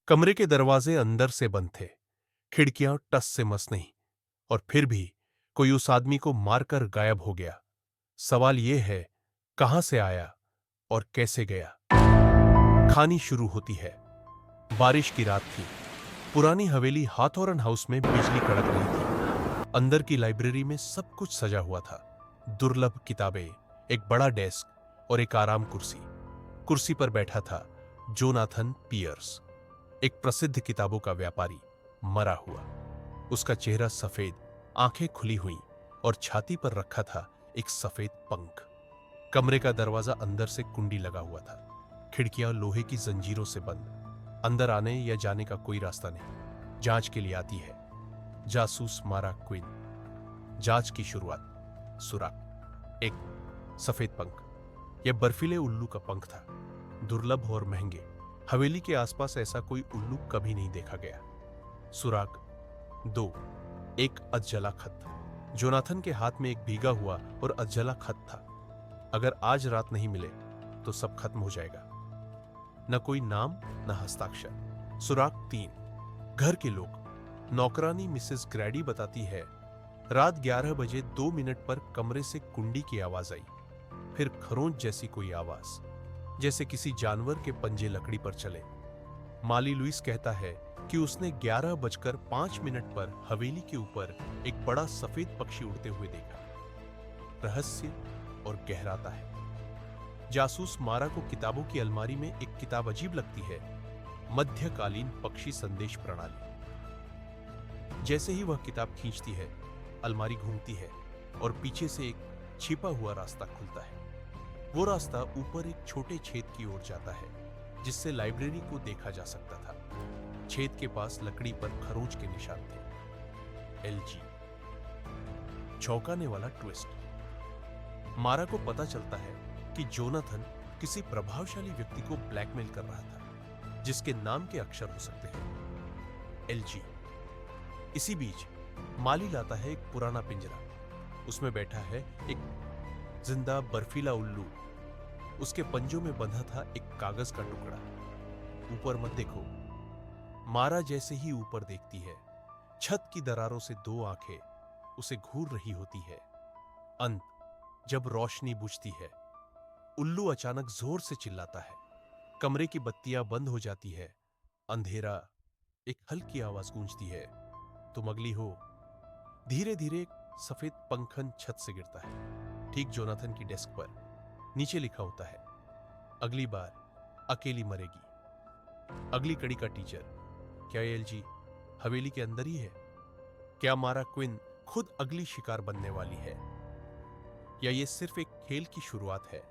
कमरे के दरवाजे अंदर से बंद थे, खिड़कियां टस से मस नहीं, और फिर भी कोई उस आदमी को मारकर गायब हो गया। सवाल यह है, कहां से आया और कैसे गया? कहानी शुरू होती है। बारिश की रात थी। पुरानी हवेली हाथोरन हाउस में बिजली कड़क रही थी। अंदर की लाइब्रेरी में सब कुछ सजा हुआ था। दुर्लभ किताबें, एक बड़ा डेस्क और एक आराम कुर्सी। कुर्सी पर बैठा था जोनाथन पियर्स, एक प्रसिद्ध किताबों का व्यापारी, मरा हुआ। उसका चेहरा सफेद, आंखें खुली हुई और छाती पर रखा था एक सफेद पंख। कमरे का दरवाजा अंदर से कुंडी लगा हुआ था, खिड़कियां लोहे की जंजीरों से बंद। अंदर आने या जाने का कोई रास्ता नहीं। जांच के लिए आती है जासूस मारा क्विन। जांच की शुरुआत। सुराग। एक सफेद पंख। यह बर्फीले उल्लू का पंख था, दुर्लभ और महंगे। हवेली के आसपास ऐसा कोई उल्लू कभी नहीं देखा गया। सुराग 2। एक अधजला खत। जोनाथन के हाथ में एक भीगा हुआ और अधजला खत था। अगर आज रात नहीं मिले तो सब खत्म हो जाएगा। न कोई नाम, न हस्ताक्षर। सुराग 3। घर के लोग। नौकरानी मिसेस ग्रैडी बताती है, रात 11 बजे 2 मिनट पर कमरे से कुंडी की आवाज आई, फिर खरोंच जैसी कोई आवाज, जैसे किसी जानवर के पंजे लकड़ी पर चले। माली लुइस कहता है कि उसने 11:05 पर हवेली के ऊपर एक बड़ा सफेद पक्षी उड़ते हुए देखा। रहस्य और गहराता है। जासूस मारा को किताबों की अलमारी में एक किताब अजीब लगती है, मध्यकालीन पक्षी संदेश प्रणाली। जैसे ही वह किताब खींचती है, अलमारी घूमती है और पीछे से एक छिपा हुआ रास्ता खुलता है। वो रास्ता ऊपर एक छोटे छेद की ओर जाता है, जिससे लाइब्रेरी को देखा जा सकता था। छेद के पास लकड़ी पर खरोंच के निशान थे। एलजी। चौंकाने वाला ट्विस्ट। मारा को पता चलता है कि जोनाथन किसी प्रभावशाली व्यक्ति को ब्लैकमेल कर रहा था, जिसके नाम के अक्षर हो सकते हैं एलजी। इसी बीच माली लाता है एक पुराना पिंजरा। उसमें बैठा है एक जिंदा बर्फीला उल्लू। उसके पंजों में बंधा था एक कागज का टुकड़ा। ऊपर मत देखो। मारा जैसे ही ऊपर देखती है, छत की दरारों से 2 आंखें उसे घूर रही होती है। अंत, जब रोशनी बुझती है, उल्लू अचानक जोर से चिल्लाता है। कमरे की बत्तियां बंद हो जाती है। अंधेरा। एक हल्की आवाज गूंजती है, तुम अगली हो। धीरे धीरे एक सफेद पंखन छत से गिरता है, ठीक जोनाथन की डेस्क पर। नीचे लिखा होता है, अगली बार अकेली मरेगी। अगली कड़ी का टीचर। क्या एलजी हवेली के अंदर ही है? क्या मारा क्विन खुद अगली शिकार बनने वाली है, या ये सिर्फ एक खेल की शुरुआत है?